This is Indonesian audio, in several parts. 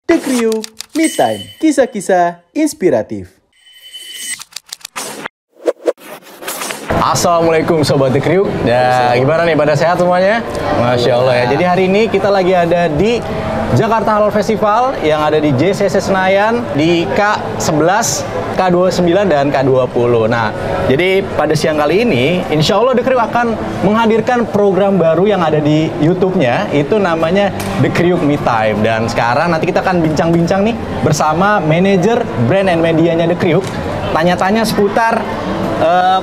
The Kriuk Me Time, kisah-kisah inspiratif. Assalamualaikum Sobat The Kriuk. Ya, gimana nih, pada sehat semuanya? Masya Allah ya. Jadi hari ini kita lagi ada di Jakarta Halal Festival yang ada di JCC Senayan di K11, K29, dan K20. Nah, jadi pada siang kali ini, insya Allah The Kriuk akan menghadirkan program baru yang ada di YouTube-nya. Itu namanya The Kriuk Me Time. Dan sekarang nanti kita akan bincang-bincang nih bersama manajer brand and medianya The Kriuk. Tanya-tanya seputar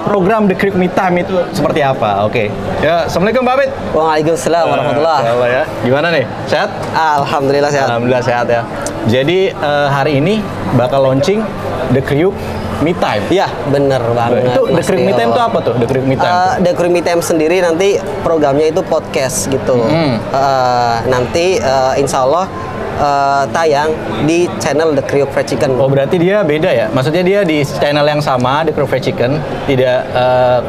program The Kriuk Me Time itu seperti apa. Oke. Ya, Assalamualaikum Mbak Abid. Waalaikumsalam warahmatullahi wabarakatuh. Ya. Gimana nih? Sehat? Alhamdulillah sehat. Alhamdulillah sehat ya. Jadi hari ini bakal launching The Kriuk Me Time. Iya, bener banget. Itu The Kriuk Me Time itu apa tuh? The Kriuk Me Time. The Kriuk Me Time sendiri nanti programnya itu podcast gitu. Nanti insya Allah tayang di channel The Kriuk Fried Chicken. Oh, berarti dia beda ya? Maksudnya dia di channel yang sama, The Kriuk Fried Chicken, tidak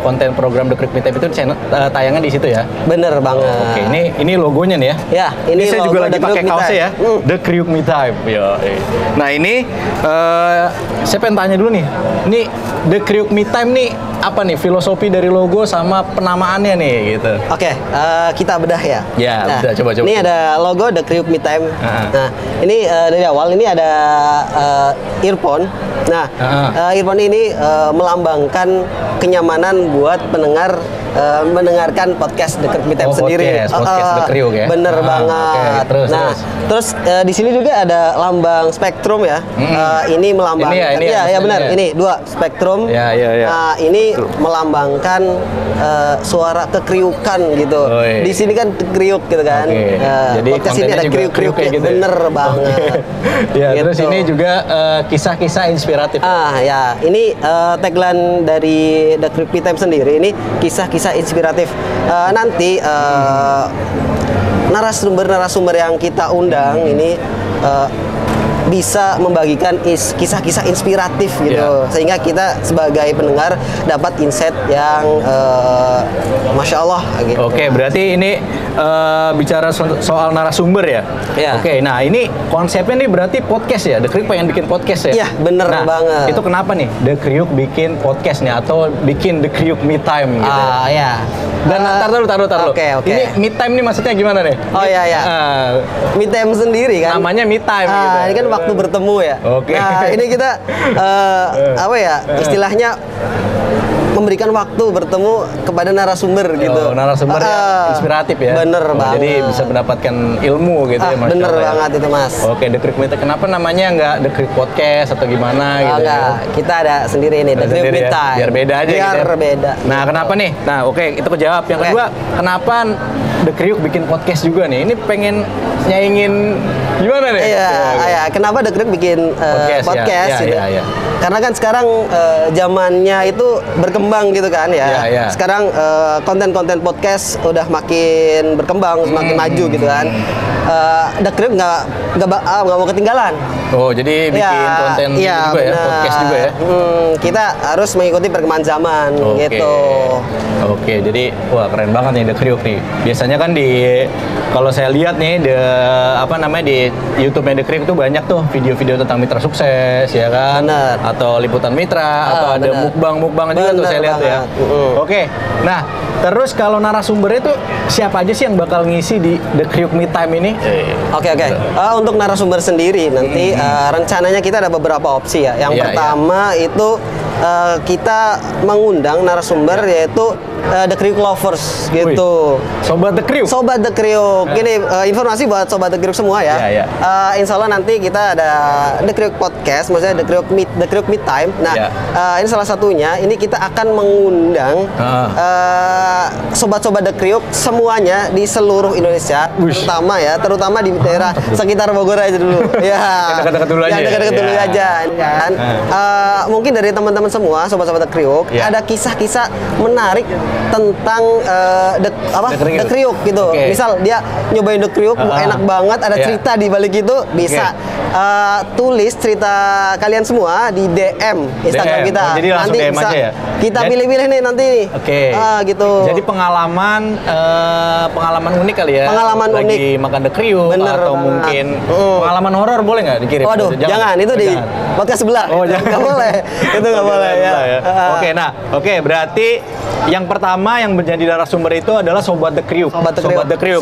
konten program The Kriuk Me Time itu channel tayangnya di situ ya? Bener banget. Oke, ini logonya nih ya? Ya, ini saya juga lagi pakai kaosnya ya, The Kriuk Me Time. Nah ini, saya pengen tanya dulu nih, ini The Kriuk Me Time nih apa nih filosofi dari logo sama penamaannya nih gitu? Oke, kita bedah ya. Ya, nah, udah coba. Ini ada logo The Kriuk Me Time. Nah, ini dari awal ini ada earphone. Nah, earphone ini melambangkan kenyamanan buat pendengar mendengarkan podcast The Kriuk Me Time sendiri. Podcast The Kriuk ya. Bener banget. Okay, terus di sini juga ada lambang spektrum ya. Ini melambangkan. Iya, benar. Ini dua spektrum. Ya. Nah, ini melambangkan suara kekriukan gitu. Di sini kan kriuk gitu kan. Jadi podcast ini ada kriuk-kriuk gitu. Bener banget. Ya, gitu. Terus ini juga kisah-kisah inspiratif. Ya, ini tagline dari The Kriuk Me Time sendiri. Ini kisah-kisah inspiratif. Nanti narasumber yang kita undang ini bisa membagikan kisah-kisah inspiratif gitu, sehingga kita sebagai pendengar dapat insight yang masya Allah gitu. Oke, berarti ini bicara soal narasumber ya. Oke, nah ini konsepnya nih berarti podcast ya. The Kriuk pengen bikin podcast ya. Iya, bener banget. Itu kenapa nih The Kriuk bikin podcast nih atau bikin The Kriuk Me Time gitu? Ya. Dan taruh. Oke. Ini Me Time nih maksudnya gimana nih? Me Time sendiri kan. Namanya Me Time gitu. Ini kan waktu bertemu ya. Oke. Nah, ini kita istilahnya memberikan waktu bertemu kepada narasumber gitu. Narasumber yang inspiratif ya. Bener banget. Jadi bisa mendapatkan ilmu gitu ya, Mas. Bener banget itu, Mas. Oke, The Kriuk Me Time. Kenapa namanya nggak The Kriuk Podcast atau gimana gitu? Enggak, kita ada sendiri nih The Kriuk Me Time. Biar beda aja gitu. Biar beda. Nah, kenapa nih? Nah, oke, itu kejawab. Yang kedua, kenapa The Kriuk bikin podcast juga nih? Ini pengen nyaingin gimana nih? Iya. Kenapa The Kriuk bikin podcast gitu? Iya. Karena kan sekarang zamannya itu berkembang gitu kan ya. Sekarang konten-konten podcast udah makin berkembang, semakin maju gitu kan. The Kriuk nggak mau ketinggalan. Oh, jadi bikin konten juga ya, podcast juga ya. Kita harus mengikuti perkembangan zaman gitu. Oke, jadi wah keren banget nih The Kriuk nih. Biasanya kan kalau saya lihat nih di YouTube-nya The Kriuk tuh banyak tuh video-video tentang mitra sukses ya kan. Bener. Atau liputan mitra atau ada mukbang juga tuh saya lihat ya. Oke. Nah, terus kalau narasumbernya tuh siapa aja sih yang bakal ngisi di The Kriuk Me Time ini? Oke. Untuk narasumber sendiri nanti rencananya kita ada beberapa opsi ya. Yang pertama itu kita mengundang narasumber yaitu The Kriuk Lovers gitu. Sobat The Kriuk. Sobat The Kriuk. Gini informasi buat Sobat The Kriuk semua ya. Insya Allah nanti kita ada The Kriuk Podcast, maksudnya The Kriuk Me Time. Nah, ini salah satunya. Ini kita akan mengundang sobat-sobat The Kriuk semuanya di seluruh Indonesia, terutama di daerah sekitar Bogor aja dulu. Ya. dekat-dekat dulu aja. Yang dekat-dekat dulu aja, kan. Mungkin dari teman-teman semua, sobat-sobat The Kriuk, ada kisah-kisah menarik tentang The Kriuk gitu. Misal dia nyobain The Kriuk, enak banget, ada cerita di balik itu, bisa tulis cerita kalian semua di DM Instagram kita. Jadi nanti DM bisa aja ya? kita pilih-pilih nih nanti. Gitu. Jadi pengalaman unik kali ya. Pengalaman lagi unik. Makan The Kriuk atau mungkin pengalaman horor boleh nggak dikirim? Waduh, jangan itu di podcast sebelah. Oh, jangan. Nggak boleh. Itu nggak boleh ya. Oke, berarti yang pertama yang menjadi narasumber itu adalah Sobat The Kriuk. Sobat The Kriuk.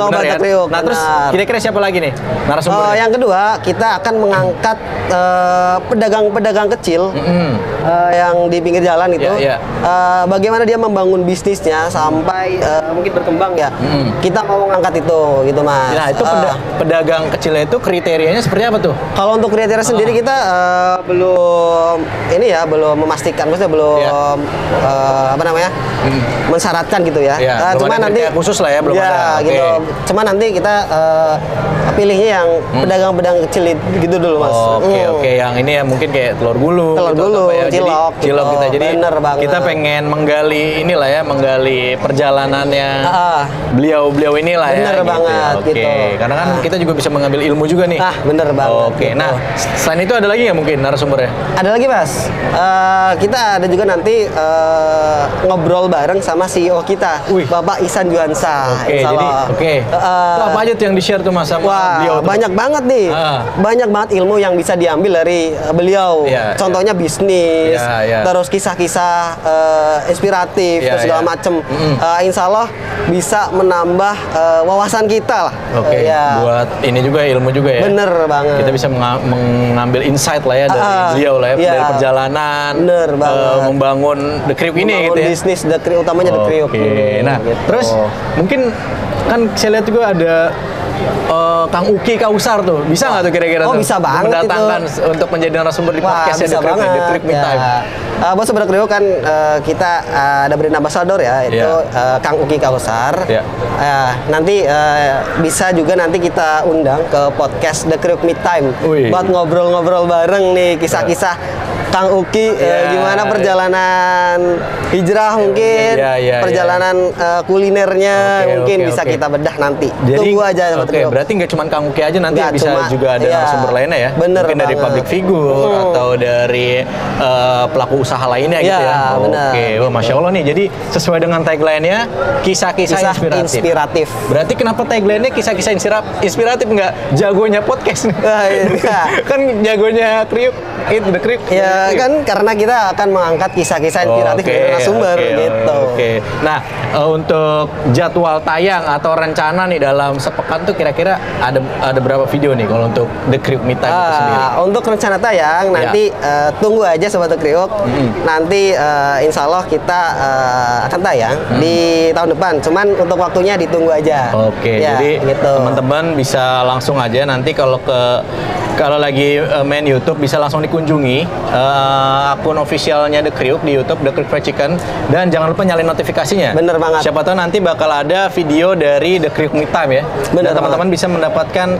Nah, terus kira-kira siapa lagi nih narasumber? Yang kedua, kita akan mengangkat pedagang-pedagang kecil yang di pinggir jalan itu. Bagaimana dia membangun bisnisnya sampai mungkin berkembang ya. Kita mau mengangkat itu gitu, Mas. Nah, itu pedagang kecilnya itu kriterianya seperti apa tuh? Kalau untuk kriteria sendiri kita belum memastikan, maksudnya belum mensyaratkan gitu ya. Cuma nanti khusus lah ya, belum ada. Gitu. Cuma nanti kita pilihnya yang pedagang-pedagang kecil gitu dulu, Mas. Oke, yang ini ya mungkin kayak telur gulung, cilok kita. Jadi kita pengen menggali perjalanannya beliau inilah ya. Bener banget gitu. Karena kan kita juga bisa mengambil ilmu juga nih. Bener banget. Oke, nah selain itu ada lagi nggak mungkin narasumbernya? Ada lagi, Mas. Kita ada juga nanti ngobrol bareng sama CEO kita, Bapak Ihsan Juhansa. Itu apa aja tuh yang di-share tuh Mas sama beliau tuh? Banyak banget nih. Banyak banget ilmu yang bisa diambil dari beliau. Contohnya bisnis, terus kisah-kisah inspiratif, terus segala macem. Insya Allah bisa menambah wawasan kita lah. Buat ini juga ilmu juga ya. Bener banget. Kita bisa mengambil insight lah ya dari beliau lah ya, dari perjalanan membangun The Kriuk ini gitu ya. Bisnis The Kriuk, utamanya The Kriuk. Nah, terus mungkin kan saya lihat juga ada Kang Uki Kausar tuh, bisa nggak tuh kira-kira bisa banget mendatangkan untuk menjadi narasumber di podcast ya, The Kriuk Me Time. Buat Sobat Kriuk kan kita ada brand ambassador ya, itu Kang Uki Kausar. Nanti bisa juga nanti kita undang ke podcast The Kriuk Me Time buat ngobrol-ngobrol bareng nih, kisah-kisah Kang Uki gimana perjalanan hijrah mungkin, perjalanan kulinernya mungkin bisa kita bedah nanti. Tunggu aja. Berarti nggak cuma Kang Uki aja, nanti bisa juga ada narasumber lainnya ya. Mungkin dari public figure atau dari pelaku usaha lainnya gitu ya. Masya Allah nih. Jadi sesuai dengan tagline-nya, kisah-kisah inspiratif. Berarti kenapa tagline-nya kisah-kisah inspiratif, nggak jagonya podcast nih? Kan jagonya Kriuk, itu The Kriuk. Kan karena kita akan mengangkat kisah-kisah inspiratif dari narasumber gitu. Nah, untuk jadwal tayang atau rencana nih dalam sepekan tuh kira-kira ada berapa video nih kalau untuk The Kriuk Me Time itu sendiri? Untuk rencana tayang nanti tunggu aja Sobat The Kriuk. Nanti insya Allah kita akan tayang di tahun depan. Cuman untuk waktunya ditunggu aja. Jadi gitu. Teman-teman bisa langsung aja nanti kalau lagi main YouTube bisa langsung dikunjungi akun officialnya The Kriuk di YouTube, The Kriuk Fried Chicken, dan jangan lupa nyalain notifikasinya. Bener banget. Siapa tahu nanti bakal ada video dari The Kriuk Me Time ya. Dan teman-teman bisa mendapatkan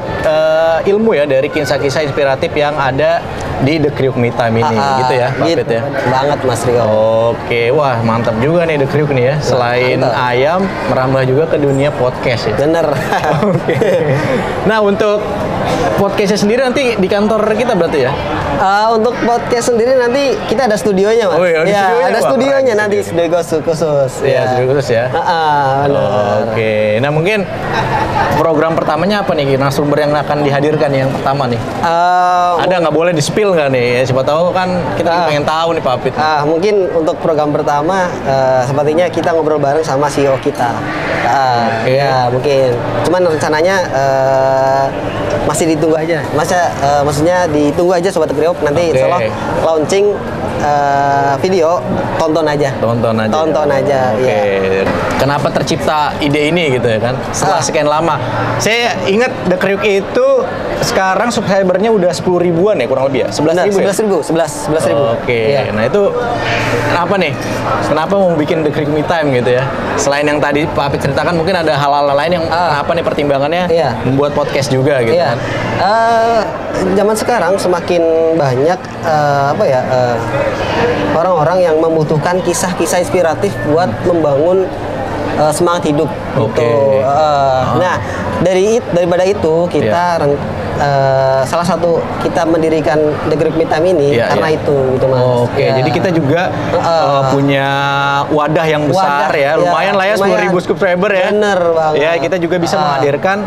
ilmu ya dari kisah-kisah inspiratif yang ada di The Kriuk Me Time ini, gitu ya, Pak Fit ya. Banget Mas Rio. Wah mantap juga nih The Kriuk nih ya. Selain ayam, merambah juga ke dunia podcast ya. Bener. Nah untuk podcastnya sendiri nanti di kantor kita berarti ya? Untuk podcast sendiri nanti kita ada studionya, Mas. Ada studionya nanti, studio khusus. Studio khusus ya. Nah mungkin program pertamanya apa nih, narasumber yang akan dihadirkan yang pertama nih? Ada nggak, boleh di-spill nggak nih? Siapa tahu kan kita pengen tahu nih Pak Fit. Mungkin untuk program pertama sepertinya kita ngobrol bareng sama CEO kita. Mungkin. Cuman rencananya masih ditunggu aja. Maksudnya ditunggu aja Sobat Kriuk, nanti insya Allah launching video, tonton aja. Kenapa tercipta ide ini gitu ya kan? Setelah sekian lama. Saya ingat The Kriuk itu sekarang subscribernya udah 10 ribuan ya kurang lebih ya? 11 ribu ya? 11 ribu. Oke, Iya. nah itu kenapa nih? Kenapa mau bikin The Kriuk Me Time gitu ya? Selain yang tadi Pak Apit ceritakan, mungkin ada hal-hal lain yang apa nih pertimbangannya Iya. membuat podcast juga gitu Iya. kan? Zaman sekarang semakin banyak orang-orang yang membutuhkan kisah-kisah inspiratif buat membangun semangat hidup. Oke. Gitu. Nah, daripada itu kita salah satu kita mendirikan The Kriuk Me Time ini karena itu gitu Mas. Oke, jadi kita juga punya wadah yang besar ya, lumayan lah ya 10.000 subscriber ya. Bener banget. Ya, kita juga bisa menghadirkan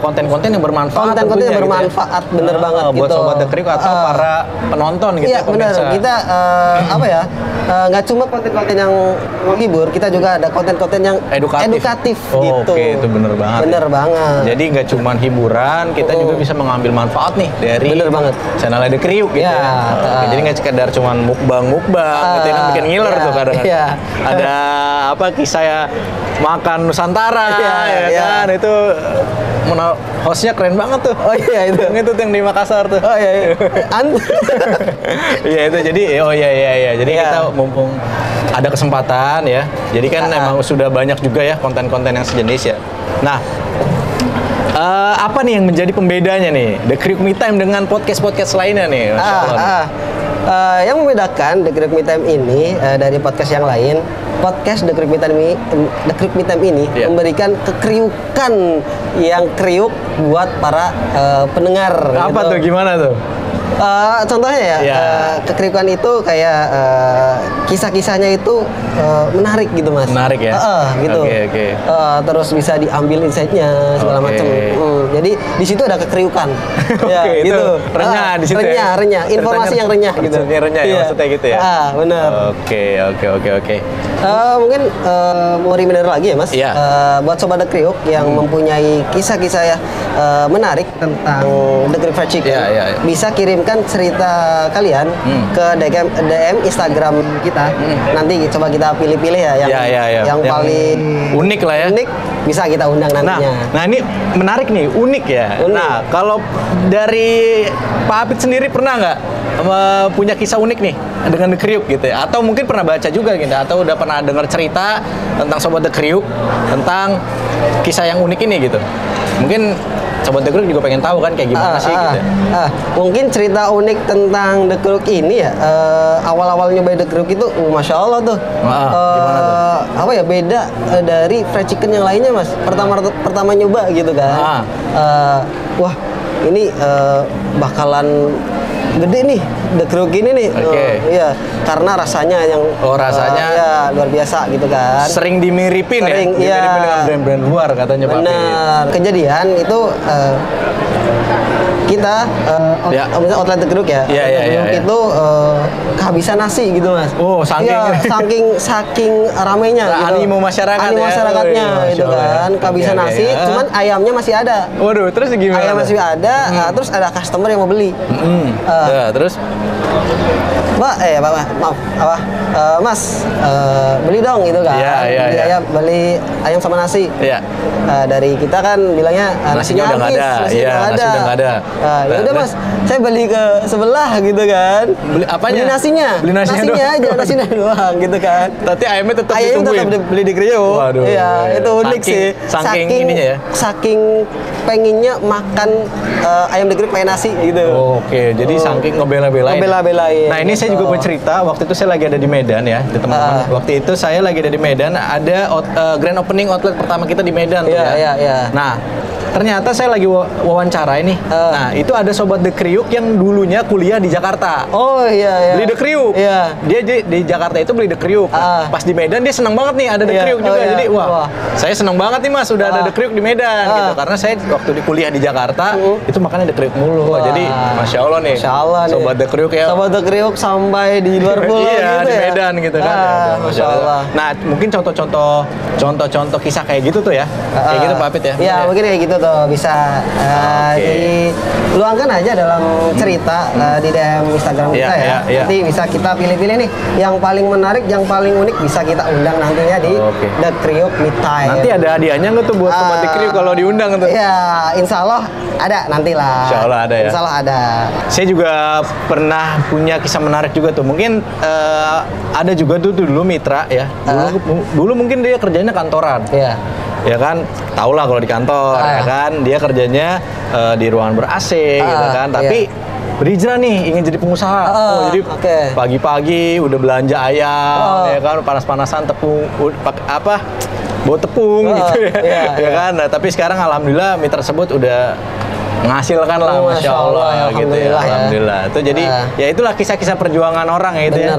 konten-konten yang bermanfaat. Konten-konten yang tentunya bermanfaat, gitu ya. bener banget buat gitu. sobat The Kriuk atau para penonton gitu Iya ya, benar. pemirsa. Kita nggak cuma konten-konten yang menghibur, kita juga ada konten-konten yang edukatif gitu. Oke, itu bener banget. Bener banget. Jadi nggak cuma hiburan, kita juga bisa mengambil manfaat nih dari Bener banget. channel The Kriuk gitu. Ya, Oke, jadi nggak sekedar cuma mukbang gitu kan bikin ngiler tuh kadang. Iya. Ada kisah ya makan Nusantara ya kan itu hostnya keren banget tuh. Oh iya itu. Yang itu tuh yang di Makassar tuh. Oh iya. Iya itu jadi jadi kita mumpung ada kesempatan ya. Jadi kan emang sudah banyak juga ya konten-konten yang sejenis ya. Nah, apa nih yang menjadi pembedanya nih The Kriuk Me Time dengan podcast-podcast lainnya nih? Masya Allah. Yang membedakan The Kriuk Me Time ini dari podcast yang lain, podcast The Kriuk Me Time ini memberikan kekriukan yang kriuk buat para pendengar. Apa gitu. tuh? Gimana tuh? Contohnya kekriukan itu kayak kisah-kisahnya itu menarik gitu Mas. Menarik ya? Gitu. Oke. Terus bisa diambil insight-nya segala macam. Jadi di situ ada kekriukan. Oke, gitu. itu renyah di situ ya? Renyah. Informasi yang renyah gitu. Maksudnya renyah ya, maksudnya gitu ya? Benar. Oke. Mungkin mau reminder lagi ya Mas. Iya. Buat Sobat The Kriuk yang mempunyai kisah-kisah menarik tentang The Kriuk Fried Chicken, bisa kirimkan cerita kalian ke DM Instagram kita. Nanti coba kita pilih-pilih ya yang paling unik lah ya. Unik bisa kita undang nantinya. Nah ini menarik nih, unik ya. Unik. Nah kalau dari Pak Apit sendiri pernah nggak punya kisah unik nih dengan The Kriuk gitu ya? Atau mungkin pernah baca juga gitu? Atau udah pernah dengar cerita tentang Sobat The Kriuk tentang kisah yang unik ini gitu? Mungkin Sobat The Kriuk juga pengen tahu kan kayak gimana sih gitu. Mungkin cerita unik tentang The Kriuk ini ya, awal-awal nyobain The Kriuk itu Masya Allah tuh. Gimana tuh? Apa ya, beda dari fried chicken yang lainnya Mas. Pertama nyoba gitu kan. Wah ini bakalan gede nih The Kriuk ini nih. Iya, karena rasanya yang rasanya ya luar biasa gitu kan. Sering dimiripin Sering, ya? Dimiripin dengan brand-brand luar katanya Pak Apit. Benar. Kejadian itu kita outlet The Kriuk ya. Itu kehabisan nasi gitu Mas. Oh, saking ramainya gitu. Animo masyarakatnya gitu kan. Kehabisan nasi, cuman ayamnya masih ada. Waduh, terus gimana? Ayam masih ada, terus ada customer yang mau beli. Terus Mbak, Mas, beli dong gitu kan. Beli ayam sama nasi. Dari kita kan bilangnya nasinya udah nggak ada. Nasi udah nggak ada. Ya udah Mas, saya beli ke sebelah gitu kan. Beli apanya? Beli nasinya. Beli nasinya aja, nasinya doang gitu kan. Tapi ayamnya tetap beli di Kriuk. Waduh. Iya, itu unik sih. Saking ininya ya. Saking pengennya makan ayam di Kriuk pakai nasi gitu. Oke, jadi saking ngebela-belain. Nah, ini saya juga bercerita, waktu itu saya lagi ada di Medan ya, di teman-teman. Waktu itu saya lagi ada di Medan, ada grand opening outlet pertama kita di Medan tuh ya. Nah, ternyata saya lagi wawancara ini. Nah, itu ada Sobat The Kriuk yang dulunya kuliah di Jakarta. Oh iya. Beli The Kriuk. Iya. Dia di Jakarta itu beli The Kriuk. Pas di Medan dia senang banget nih ada The Kriuk juga. Jadi saya senang banget nih Mas udah ada The Kriuk di Medan gitu. Karena saya waktu di kuliah di Jakarta itu makannya The Kriuk mulu. Jadi Masya Allah nih. Sobat The Kriuk ya. Sobat The Kriuk sampai di luar pulau gitu ya. Di Medan gitu kan. Masya Allah. Nah, mungkin contoh kisah kayak gitu tuh ya. Kayak gitu Pak Apit ya. Iya, mungkin kayak gitu Betul, bisa diluangkan aja dalam cerita di DM Instagram kita ya. Nanti bisa kita pilih-pilih nih yang paling menarik, yang paling unik bisa kita undang nantinya di The Kriuk Me Time. Nanti ada hadiahnya nggak tuh buat sobat The Kriuk kalau diundang tuh? Iya, insya Allah ada nantilah. Insya Allah ada ya. Insya Allah ada. Saya juga pernah punya kisah menarik juga tuh. Mungkin ada juga tuh dulu mitra ya. Dulu mungkin dia kerjanya kantoran. Iya. Ya kan, tau lah kalau di kantor ya kan, dia kerjanya di ruangan ber-AC gitu kan, tapi berhijrah nih ingin jadi pengusaha. Jadi pagi-pagi udah belanja ayam ya kan, panas-panasan tepung bawa tepung gitu ya. Ya kan. Nah, tapi sekarang alhamdulillah mitra tersebut udah menghasilkan lah, Masya Allah gitu ya. Alhamdulillah. Itu jadi ya itulah kisah-kisah perjuangan orang ya itu ya.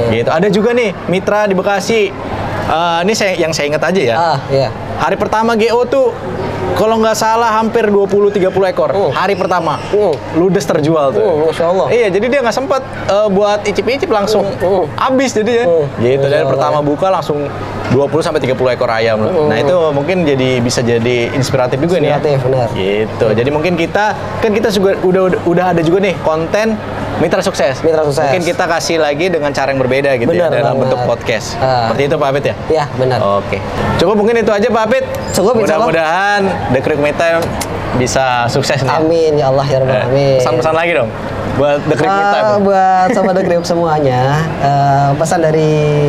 Gitu. Ada juga nih mitra di Bekasi. Ini yang saya ingat aja ya. Hari pertama GO tuh kalau nggak salah hampir 20-30 ekor. Hari pertama. Ludes terjual tuh. Masya Allah. Iya, jadi dia nggak sempet buat icip-icip langsung habis jadi ya. Gitu. Dari pertama buka langsung 20-30 ekor ayam. Nah, itu mungkin bisa jadi inspiratif juga nih ya. Benar. Gitu. Jadi mungkin kita juga udah ada juga nih konten Mitra Sukses. Mungkin kita kasih lagi dengan cara yang berbeda gitu ya, dalam bentuk podcast. Seperti itu Pak Apit ya? Iya, benar. Oke. Cukup mungkin itu aja Pak Apit. Cukup, mudah-mudahan The Kriuk Me Time bisa sukses nih. Amin ya Allah ya Rabbal Alamin. Pesan-pesan lagi dong buat The Kriuk Me Time. Buat sobat The Kriuk semuanya, pesan dari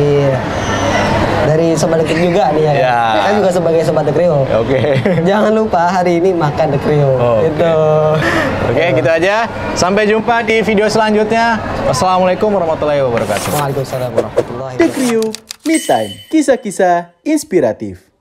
sobat The Kriuk juga nih ya. Saya juga sebagai sobat The Kriuk. Jangan lupa hari ini makan The Kriuk. Itu. Oke, gitu aja. Sampai jumpa di video selanjutnya. Wassalamualaikum warahmatullahi wabarakatuh. Waalaikumsalam warahmatullahi wabarakatuh. The Kriuk Me Time, kisah-kisah inspiratif.